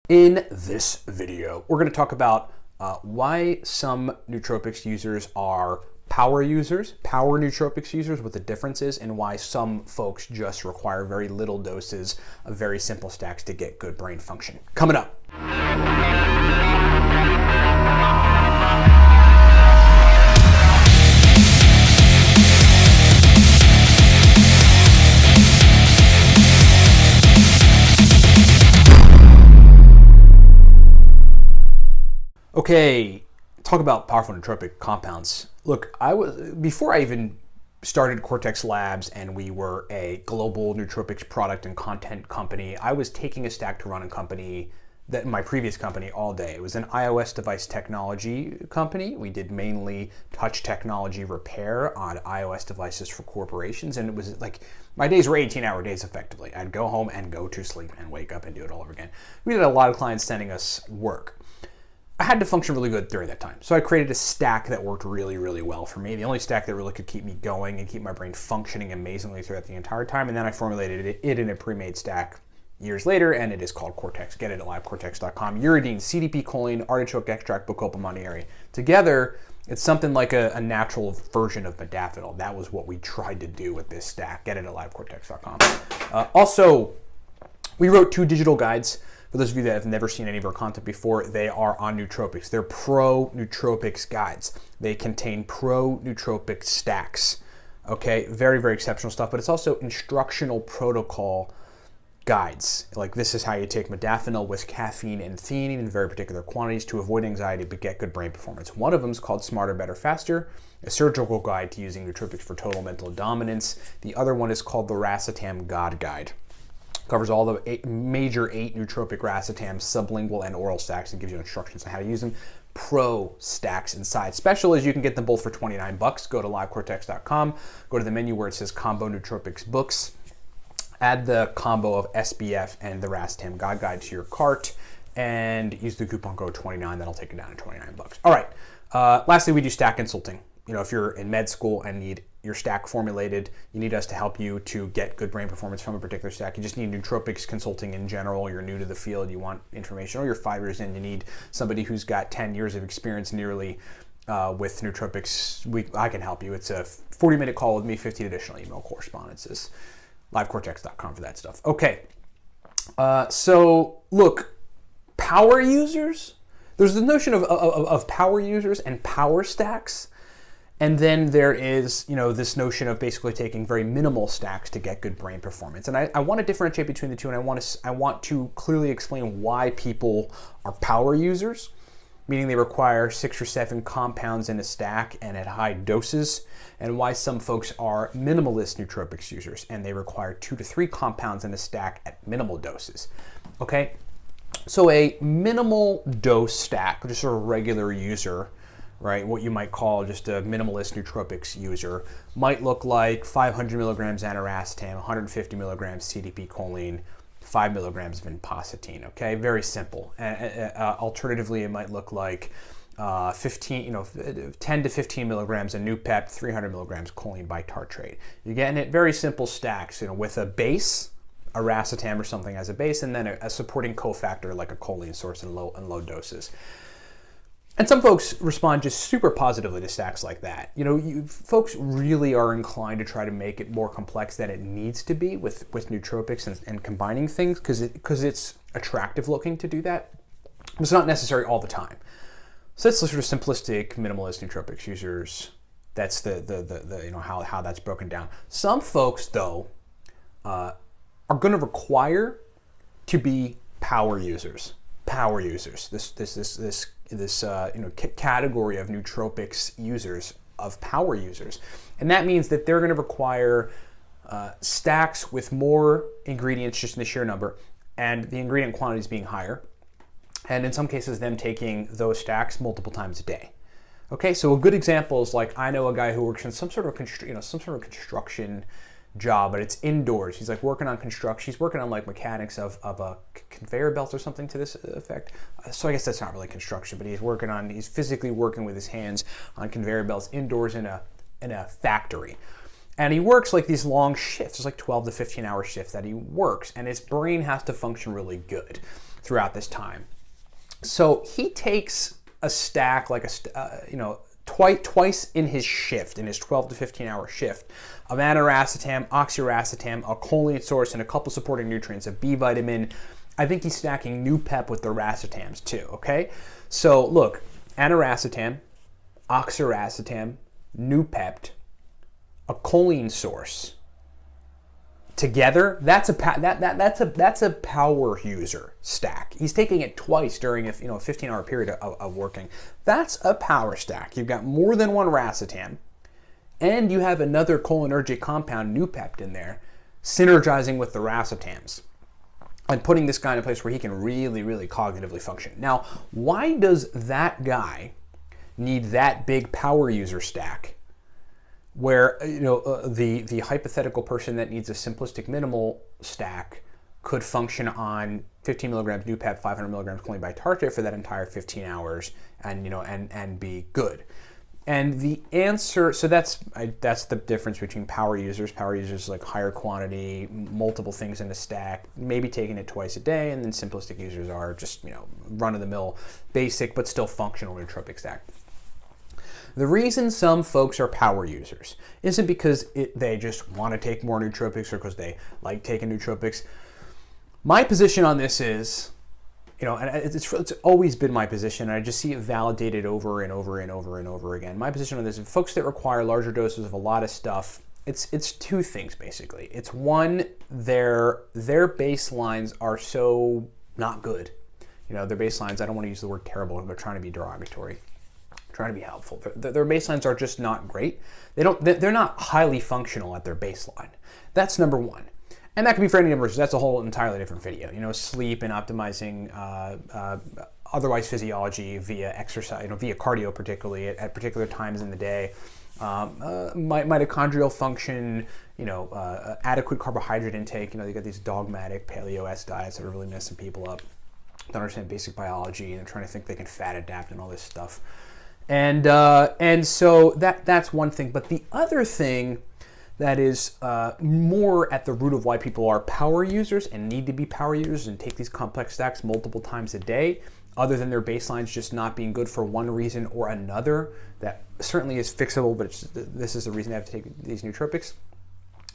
In this video, we're going to talk about why some nootropics users are power nootropics users, what the difference is, and why some folks just require very little doses of very simple stacks to get good brain function. Coming up. Okay, talk about powerful nootropic compounds. Look, before I even started Cortex Labs and we were a global nootropics product and content company, I was taking a stack to run a company, my previous company, all day. It was an iOS device technology company. We did mainly touch technology repair on iOS devices for corporations, and it was like my days were 18-hour days effectively. I'd go home and go to sleep and wake up and do it all over again. We had a lot of clients sending us work. I had to function really good during that time. So I created a stack that worked really, really well for me. The only stack that really could keep me going and keep my brain functioning amazingly throughout the entire time. And then I formulated it in a pre-made stack years later, and it is called Cortex. Get it at livecortex.com. Uridine, CDP choline, artichoke extract, Bacopa monnieri. Together, it's something like a natural version of modafinil. That was what we tried to do with this stack. Get it at livecortex.com. Also, we wrote 2 digital guides. For those of you that have never seen any of our content before, they are on nootropics. They're pro-nootropics guides. They contain pro-nootropic stacks. Okay, very, very exceptional stuff, but it's also instructional protocol guides. Like, this is how you take modafinil with caffeine and theanine in very particular quantities to avoid anxiety but get good brain performance. One of them is called Smarter, Better, Faster, a surgical guide to using nootropics for total mental dominance. The other one is called the Racetam God Guide. Covers all the major 8 nootropic racetams, sublingual and oral stacks, and gives you instructions on how to use them. Pro stacks inside. Special is you can get them both for $29. Go to livecortex.com. Go to the menu where it says Combo Nootropics Books. Add the combo of SBF and the Racetam God Guide to your cart, and use the coupon code 29. That'll take it down to $29. All right. Lastly, we do stack consulting. You know, if you're in med school and need your stack formulated, you need us to help you to get good brain performance from a particular stack. You just need nootropics consulting in general. You're new to the field, you want information, or you're 5 years in, you need somebody who's got 10 years of experience nearly with nootropics. I can help you. It's a 40-minute call with me, 15 additional email correspondences. Livecortex.com for that stuff. Okay, so look, power users, there's the notion of power users and power stacks. And then there is, you know, this notion of basically taking very minimal stacks to get good brain performance. And I want to differentiate between the two, and I want to clearly explain why people are power users, meaning they require 6 or 7 compounds in a stack and at high doses, and why some folks are minimalist nootropics users and they require 2 to 3 compounds in a stack at minimal doses. Okay, so a minimal dose stack, just a regular user, right, what you might call just a minimalist nootropics user, might look like 500 milligrams aniracetam, 150 milligrams CDP choline, 5 milligrams of vinpocetine. Okay, very simple. Alternatively, it might look like 10 to 15 milligrams of Nupep, 300 milligrams choline bitartrate. You're getting it very simple stacks, you know, with a base, a racetam or something as a base, and then a supporting cofactor like a choline source in low doses. And some folks respond just super positively to stacks like that. You know, folks really are inclined to try to make it more complex than it needs to be with nootropics and combining things because it's attractive looking to do that. It's not necessary all the time. So that's the sort of simplistic minimalist nootropics users. That's the you know how that's broken down. Some folks though are going to require to be power users. Power users. This category of nootropics users, of power users, and that means that they're going to require stacks with more ingredients just in the sheer number, and the ingredient quantities being higher, and in some cases them taking those stacks multiple times a day. Okay, so a good example is, like, I know a guy who works in some sort of construction job, but it's indoors. He's like working on construction. He's working on like mechanics of a conveyor belt or something to this effect. So I guess that's not really construction, but he's physically working with his hands on conveyor belts indoors in a factory. And he works like these long shifts. It's like 12 to 15 hour shifts that he works. And his brain has to function really good throughout this time. So he takes a stack, like twice in his shift, in his 12 to 15 hour shift, of aniracetam, oxiracetam, a choline source, and a couple supporting nutrients, a B vitamin. I think he's stacking Nupep with the racetams too, okay? So look, aniracetam, oxiracetam, Nupep, a choline source. Together, that's a power user stack. He's taking it twice during a 15-hour period of working. That's a power stack. You've got more than one racetam, and you have another cholinergic compound, Nupep, in there, synergizing with the racetams and putting this guy in a place where he can really, really cognitively function. Now, why does that guy need that big power user stack, where the hypothetical person that needs a simplistic minimal stack could function on 15 milligrams Nupep, 500 milligrams choline bitartrate for that entire 15 hours, and be good? And the answer, so that's the difference between power users. Power users like higher quantity, multiple things in a stack, maybe taking it twice a day, and then simplistic users are just run-of-the-mill, basic but still functional nootropic stack. The reason some folks are power users isn't because they just want to take more nootropics or because they like taking nootropics. My position on this is, and it's always been my position, and I just see it validated over and over and over and over again. My position on this is folks that require larger doses of a lot of stuff, it's two things basically. It's one, their baselines are so not good. Their baselines, I don't want to use the word terrible, they're trying to be derogatory. Trying to be helpful. Their baselines are just not great. They're not highly functional at their baseline. That's number one. And that can be for any number of reasons. That's a whole entirely different video. Sleep and optimizing otherwise physiology via exercise, via cardio particularly at particular times in the day. Mitochondrial function, adequate carbohydrate intake. You got these dogmatic paleo-esque diets that are really messing people up. Don't understand basic biology and trying to think they can fat adapt and all this stuff. And so that's one thing. But the other thing that is more at the root of why people are power users and need to be power users and take these complex stacks multiple times a day, other than their baselines just not being good for one reason or another, that certainly is fixable, but this is the reason they have to take these nootropics,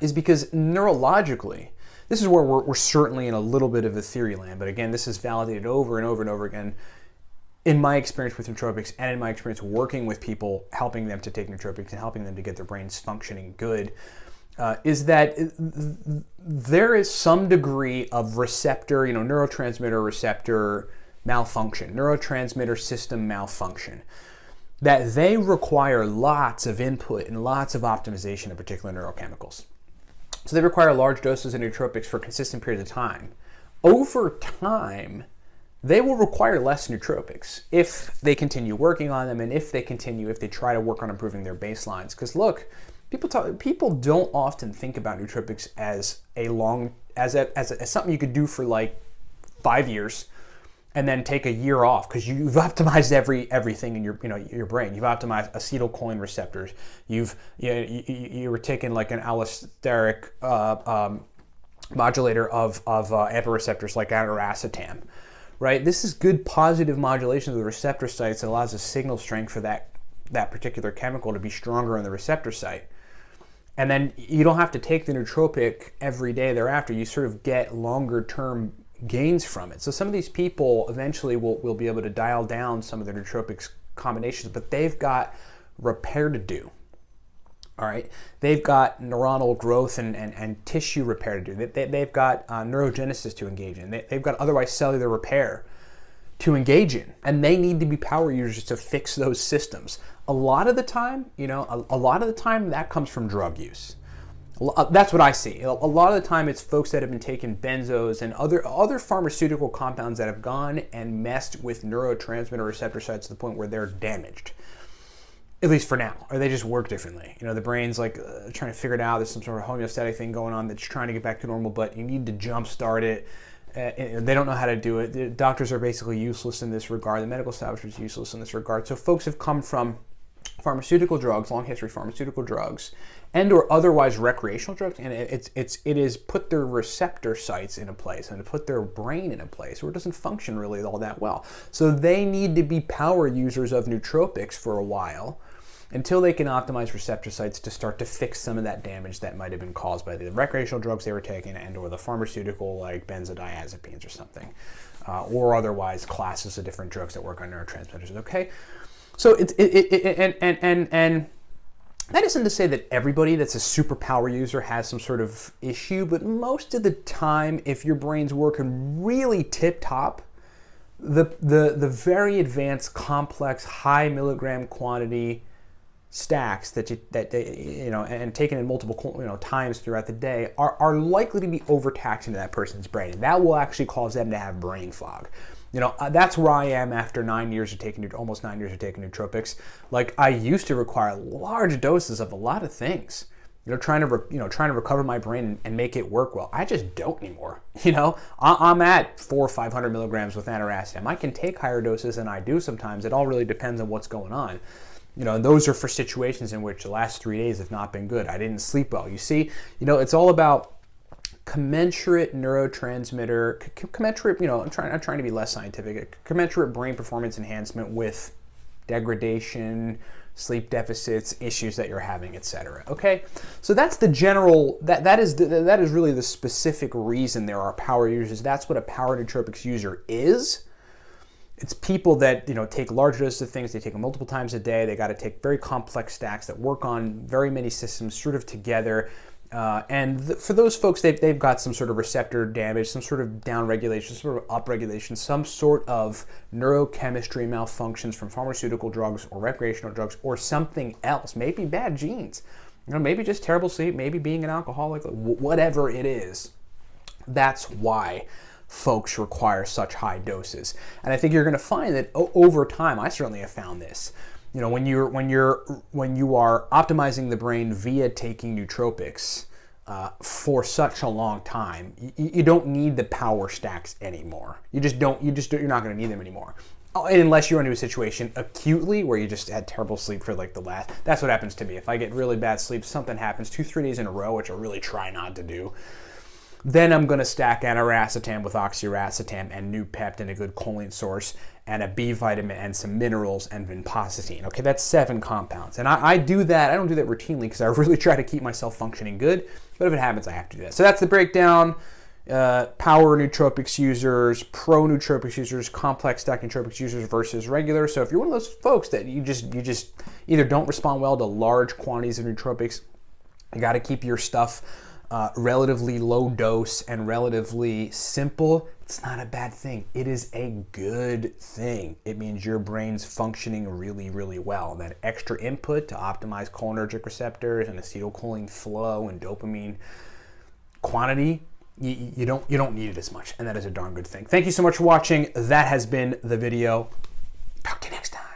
is because neurologically, this is where we're certainly in a little bit of a theory land, but again, this is validated over and over and over again in my experience with nootropics and in my experience working with people, helping them to take nootropics and helping them to get their brains functioning good, is that there is some degree of receptor, neurotransmitter receptor malfunction, neurotransmitter system malfunction, that they require lots of input and lots of optimization of particular neurochemicals. So they require large doses of nootropics for consistent periods of time. Over time, they will require less nootropics if they continue working on them and if they try to work on improving their baselines. Because look, people don't often think about nootropics as as something you could do for like 5 years and then take a year off because you've optimized everything in your brain. You've optimized acetylcholine receptors. You were taking like an allosteric modulator of AMPA receptors like aniracetam. Right, this is good positive modulation of the receptor sites that allows the signal strength for that particular chemical to be stronger on the receptor site. And then you don't have to take the nootropic every day thereafter. You sort of get longer term gains from it. So some of these people eventually will be able to dial down some of their nootropics combinations, but they've got repair to do. All right, they've got neuronal growth and tissue repair to do. They've got neurogenesis to engage in. They've got otherwise cellular repair to engage in, and they need to be power users to fix those systems. A lot of the time, that comes from drug use. That's what I see. A lot of the time, it's folks that have been taking benzos and other pharmaceutical compounds that have gone and messed with neurotransmitter receptor sites to the point where they're damaged. At least for now, or they just work differently. The brain's like trying to figure it out. There's some sort of homeostatic thing going on that's trying to get back to normal, but you need to jumpstart it. They don't know how to do it. The doctors are basically useless in this regard. The medical establishment is useless in this regard. So folks have come from pharmaceutical drugs, long history pharmaceutical drugs, and or otherwise recreational drugs, and it is put their receptor sites in a place and put their brain in a place where it doesn't function really all that well. So they need to be power users of nootropics for a while until they can optimize receptor sites to start to fix some of that damage that might have been caused by the recreational drugs they were taking and or the pharmaceutical like benzodiazepines or something, or otherwise classes of different drugs that work on neurotransmitters. Okay, so and that isn't to say that everybody that's a superpower user has some sort of issue, but most of the time, if your brain's working really tip-top, the very advanced, complex, high milligram quantity stacks that and taken in multiple times throughout the day are likely to be overtaxing to that person's brain, and that will actually cause them to have brain fog. That's where I am after almost 9 years of taking nootropics. Like, I used to require large doses of a lot of things, trying to recover my brain and make it work well. I just don't anymore. I'm at 400 or 500 milligrams with aniracetam. I can take higher doses than I do sometimes. It all really depends on what's going on. And those are for situations in which the last 3 days have not been good. I didn't sleep well. You see, it's all about commensurate neurotransmitter, commensurate, I'm trying to be less scientific, commensurate brain performance enhancement with degradation, sleep deficits, issues that you're having, etc. Okay, so that's the general, that is really the specific reason there are power users. That's what a power nootropics user is. It's people that take large doses of things. They take them multiple times a day. They got to take very complex stacks that work on very many systems sort of together. For those folks, they've got some sort of receptor damage, some sort of downregulation, some sort of upregulation, some sort of neurochemistry malfunctions from pharmaceutical drugs or recreational drugs or something else. Maybe bad genes, maybe just terrible sleep, maybe being an alcoholic, whatever it is. That's why folks require such high doses. And I think you're going to find that over time, I certainly have found this. When you are optimizing the brain via taking nootropics for such a long time, you don't need the power stacks anymore. You're not going to need them anymore, unless you're into a situation acutely where you just had terrible sleep for that's what happens to me. If I get really bad sleep, something happens 2-3 days in a row, which I really try not to do. Then I'm going to stack aniracetam with oxiracetam and Noopept, a good choline source, and a B vitamin and some minerals and vinpocetine. Okay, that's 7 compounds. And I do that. I don't do that routinely because I really try to keep myself functioning good. But if it happens, I have to do that. So that's the breakdown. Power nootropics users, pro nootropics users, complex stack nootropics users versus regular. So if you're one of those folks that you just either don't respond well to large quantities of nootropics, you got to keep your stuff relatively low dose and relatively simple. It's not a bad thing. It is a good thing. It means your brain's functioning really, really well. That extra input to optimize cholinergic receptors and acetylcholine flow and dopamine quantity, you don't need it as much, and that is a darn good thing. Thank you so much for watching. That has been the video. Talk to you next time.